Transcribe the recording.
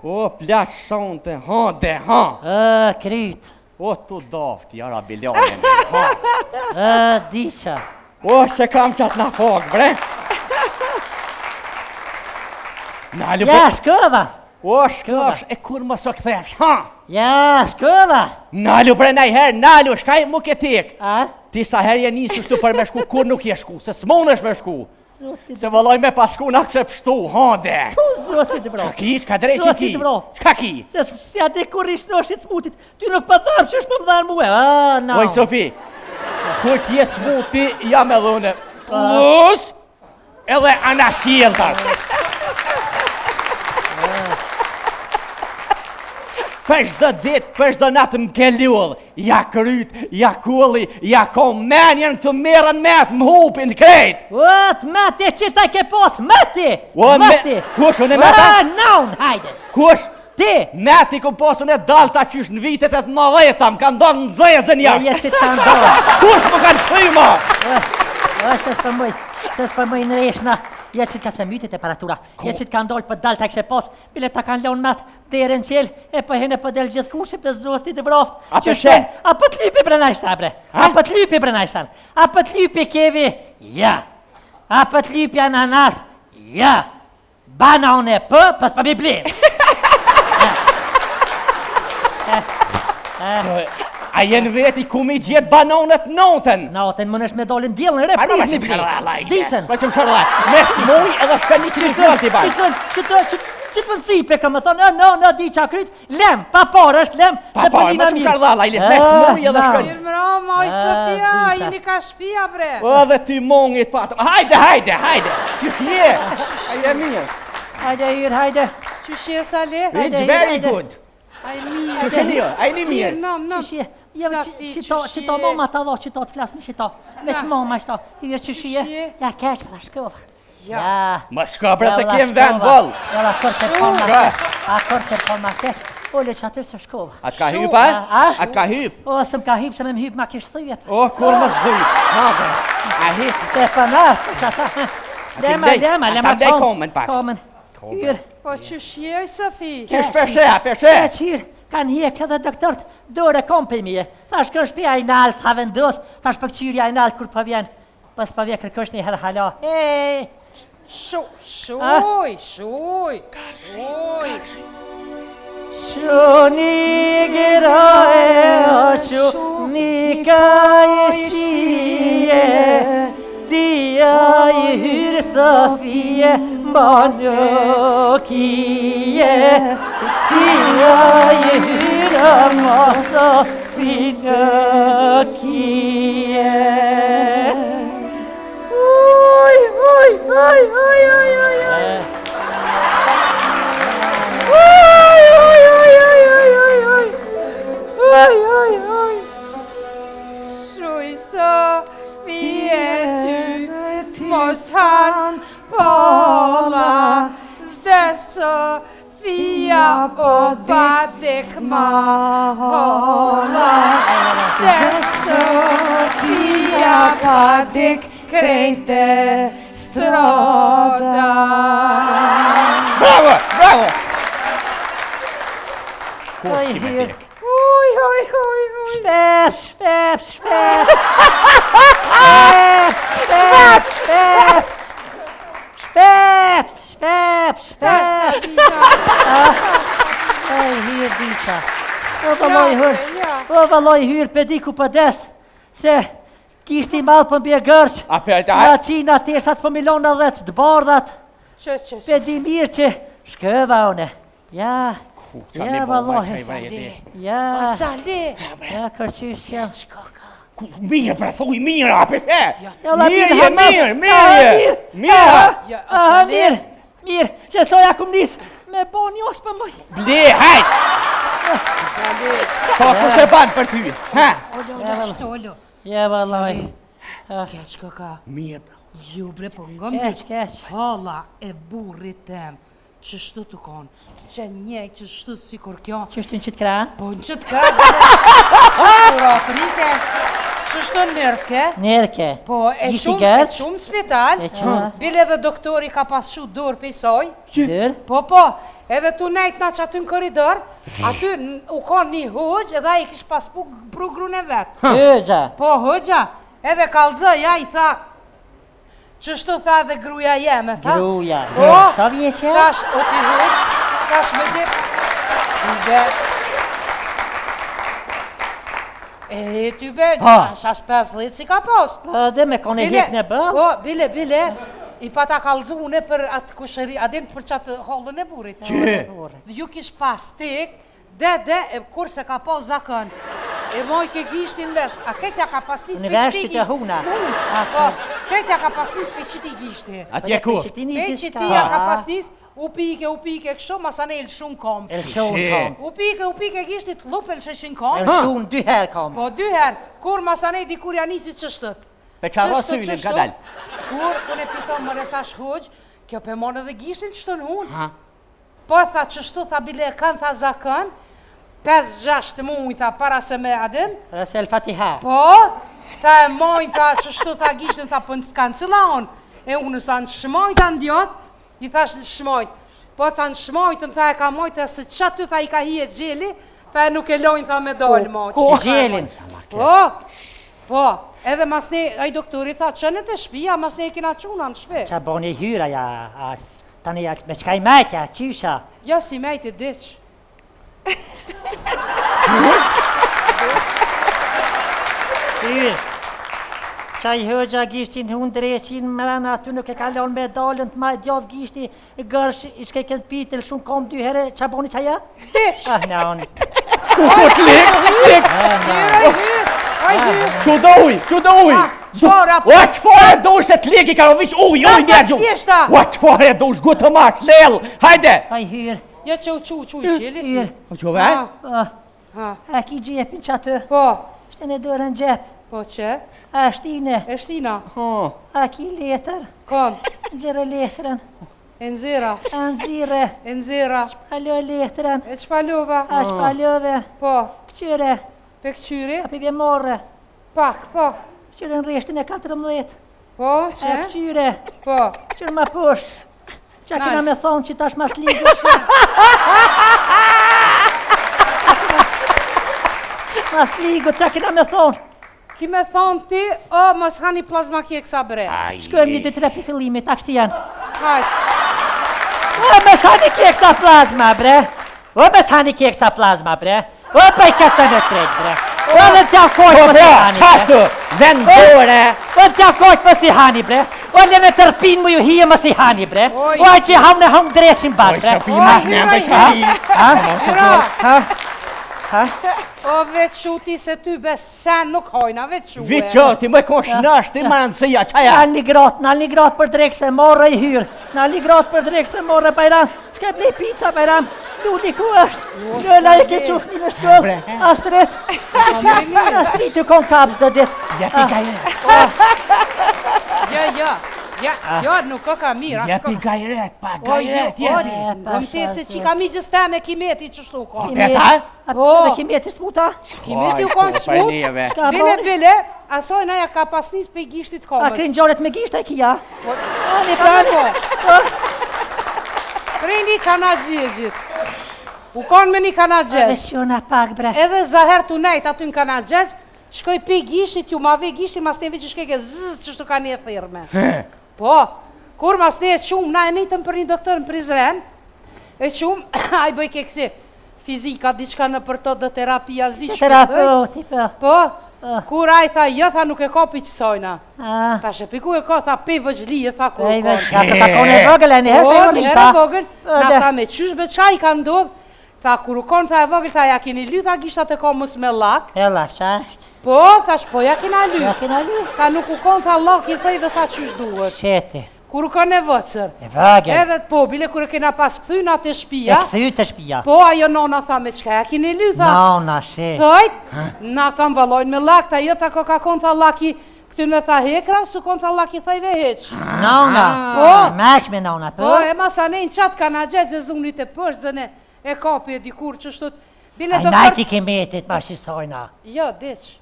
O, plashonte, hande, ha. Kryt. O, tu dofti, jara biljonin, ha. Disha. O, se kam qatë na fog, bre. Ja, shkëva. O, shkëvsh, e kur më së këthesh, ha. Ja, shkëva. Nalu, bre, najher, nalu, shkaj mu ketik. A? Ti sa her je njësë shtu për me shku, kur nuk je shku, se s'monesh me shku. Se vëlloj me pas shku, na kështë pështu, hande. Tu, zotit bro. Shka ki, shka drejqin ki. Shka ki. Se si ade kur ishtë nështit smutit, ty nuk pa dharë që është për më dharë muhe. No. Oj, Sofi, kur t'je smuti, jam e dhune. Plus, edhe anashil tash. Për shdo dit, për shdo natë m'ke lull, ja kryt, ja kulli, ja kom menjen të merën met m'hupin krejt. Ot, meti, qita ke pos, meti! Meti! Kush unë e meta? Naun, hajde! Kush? Ti! Meti ku posën e dalta qysh në vitet e të 90 më kanë ndonë në zezën jashtë. Je që të ndonë. Kush më kanë këma? Se s'përmëj në reshna. Je që ka se mytit e paratura, je që ka ndollë për dalë të kështë pos, bile ta kanë lonë matë dhere në qelë, e për hene për delë gjithë kushe për zotit e vroftë. A për she? A për t'lypi brenajshtar, bre. A për t'lypi brenajshtar. A për t'lypi kevi, ja. A për t'lypi ananas, ja. Bana unë e për s'pa mi blinë. A jenë veti ku mi gjithë banonet notën? Notën, më nëshme dolin djelën në A në më reprisë. shim shërla, Ditën. Më shim shërla. Mes muj edhe shka një krytë t'i bajtë. Që të nëcipe këmë thonë, në di qa kryt, lem, pa parë është lem. Pa parë, më shim shërla, lajlis, mes muj edhe shka një. Mirë mërama, oj Sofia, jeni ka shpia bre. O dhe ty mongit patëm. Hajde. Qysh je? Hajde mirë. Hajde. Qysh je Sale? It's very good. Aj mirë. Qysh e një, ajni mirë. Nam. Qito mama ta dho, qito të flasë, me qito. Veç mama qito. Hyrë që shije. Ja kesh për a shkova. Ja. Më shka bre se kem ven bol. Ja, akor se pol ma kesh. Ole që aty se shkova. A ka hyp, a? A ka hyp? O, se m'ka hyp, se me m'hyp ma kish thyjet. O, kur më zhyp. Hake. A hyp. Se për nasë, që ata. Lema, komen pak. Komen. Hyrë. Po qysh je Sofi? Qysh peshe. Hyrë. Kanë hjek edhe doktorët, dore kom për mije. Thash kërë shpia i nalë, tha vendos, thash për këqyria i nalë kur për vjen. Pas për vjen kërkosh një herë hala. Shuj. Shuni gira o shuni ka i shie, Dia i hyrë Sofie, mba kije. Dia i hyrë ma Sofi në kije. Shuj Sofie ty mos han pola, se Sofia o badek ma hola, se Sofia badek krejte stroda. Bravo! Oj, hyrë. Shpep. Oj, hyrë diqa. O valoj hyrë për diku për des, se kishti malë për mbje gërq, nga qina tesat për milona dhe që të bardhat, për di mirë që shkëva une. Ja, valoj. Ja, kërqysh që Mirë, bre, thuj mirë, apeshe! Mirë, që soja kum nis, me bo një osh për mëj. Ble, hajt! Po, se banë për ty, ha? Olo. Ja, valoj. Keq kaka. Mirë, bre. Ju bre, po ngëm Keq. hala e burrit tem, që shtu të konë, që njek që shtu si kur kjo. Që shtu në qitë kra? Po në qitë kra, që shtu nërke. Po e shumë spital, bile dhe doktori ka pas shu dorë për i soj. Dyrë? Po, edhe tu nejt na që aty në koridor, aty u ka një hoxh edhe i kish pas grunë e vetë. Hoxha? Po, hoxha, edhe kalëzëja i tha, qështu tha edhe gruja jeme, tha? Gruja, sa vjeqe? Tash, o ti hoxh, tash me dit, ty be, shash 50 si ka post. Dhe me kone hek në bëllë? Po, bile, i pa ta kalzune për atë kushëri, adin për qatë hollën e burit. Që? Ju kish pas tek, dhe, kur se ka po zakën, e moj ke gishtin vesh, a ketja ka pas nis për qiti gishti? Në vesh që të huna. Ketja ka pas nis për qiti gishti. Atje kur? Për qitia ka pas nis, u pike kështu, masane el shumë kom. U pike gishtit, lupel sheshin kom. El shumë 2 herë kom. Po, 2 herë, kur masane di kur janë nisit qështët. Pe qara synin, ka dal. Kur, unë e piton më retash hoqë, kjo pe monë edhe gishtin qështën unë. Po, tha qështu, tha bile kanë, tha zakën, 5-6 mujnë, tha para se me adin. Para se el fatiha. Po, tha e mojnë, tha qështu, tha gishtin, tha për në s'kanë cila onë. E unë sa në shmojnë, tha ndjot, i thash në shmojnë. Po, tha në shmojnë, tha e ka mojtë, se qatë tha i ka hi e gjeli, tha e nuk e lojnë, tha me dollë mojtë. Ko gjelin? Po, edhe mas ne, a i doktori tha, qënët e shpia, mas ne e kina quna në shpi. Qa boni hyra, tani me qka i majtja, qysha? Ja, si majti diq. Hyr, qa i hëgja gishtin hun dreqin, mërana aty nuk e kalon me dalën të maj djath gishti, gërsh, i shke këtë pitel shumë kom 2 herë, qa boni qa ja? Diq! Ah, në onë. Që do uj? O, qëfare do uj se të leki ka vish uj një gjumë. O, qëfare do uj gutë ma shlel, hajde. Aj hyr. Ja që u i qelis. Hyr. O që ve? A ki gjepin që atë? Po. Shte në dërën gjep. Po që? A shtine. E shtina. A ki letër. Kom. Ndire letërën. E nëzira. A nëzire. E nëzira. Shpalo letërën. E shpalova. A shpalove. Po. Këqyre. Pe këqyri? A pivje morre. Pak, po. Këqyre në reshtin e 14. Po, që? A këqyre. Po. Këqyre ma poshtë. Qa kena me thonë që tash mas ligë Mas ligë, qa kena me thonë? Ki me thonë ti, o, mos hani plazma kjeksa bre. Shkojmë 1-2-3 për fillimit, a kështi janë. Hajtë. O, mes hani kjeksa plazma, bre. O, mes hani kjeksa plazma, bre. O, pa i këtë në trejt, bre. O, dhe t'ja kojtë për si hani, bre. Qashtu, vendore. O, t'ja kojtë për si hani, bre. O, në tërpin mu ju hije më si hani, bre. O, a që ham në ham dresin bat, bre. O, veç shuti se ty besen nuk hojna, veç shuti. Viqo, ti më kosh nash, ti më nësëja, qaja? Në li gratë për drejkë se morë i hyrë. Në li gratë për drejkë se morë e bajram. Shket një pizza, bajram. Du një ku është. Nëna e ke qufni në shkollë. Astrit. Astrit të konë kapës dhe ditë. Jepi gajret. Ja, nuk o ka mirë. Jepi gajret, pa gajret, jepi. Kom te se që ka mi gjës me kimeti që shtu ka. Peta? Dhe kimeti smuta? Kimeti u konë smut. Bile, asoj naja ka pas nis për gishtit komës. A kënë gjoret me gisht e kja? Ani prani. Prej një kanadgjezit. U konë me një kanadgjez. Shona pak, bre. Edhe zaher të nejt aty në kanadgjez, shkoj pi gishtit, ju ma ve gishtit, mas ne vi që shkoj ke zzzz që shtu ka një firme. Po, kur mas ne e qumë, na e njëtëm për një doktor në Prizren, e qumë, a i bëj ke kësi, fizika, diçka në për të dhe terapia, zdi që terapeuti, po, kur a i tha, jo, tha nuk e ka për qësojna. Ta shë piku e ka, tha, pe vëgjli, e tha kur ka. Ka të kone vëgël e një herë, po, një herë vëgël, na tha me qysh be qa i ka ndodhë, tha, kur u konë, tha e vëgël, tha, ja kini ly, tha, gishtat e komës me lak. E lak, qashtë. Po, thash, po, ja kina ly. Ja kina ly. Tha, nuk u konë, tha, lak, i thej dhe tha qysh duhet. Qeti. Kur u konë e vëcër. E vëgël. Edhe po, bile kur e kena pas këthyna të shpia. E këthy të shpia. Po, ajo nona tha, me qka, ja kini ly, tha. Nona, she. Thojt, na tha mvalojnë me lak, tha, jo, tha, ka konë, tha, laki, këty në tha hekra, su konë, tha, laki, thejve heq. Nona. Po. Mesh me nona, po. Po, e masa nejnë qatë ka na gjezë zunit e përshë, zëne e kapi e dikur që shtut. A najti kemetit ma shisojna. Jo, deq.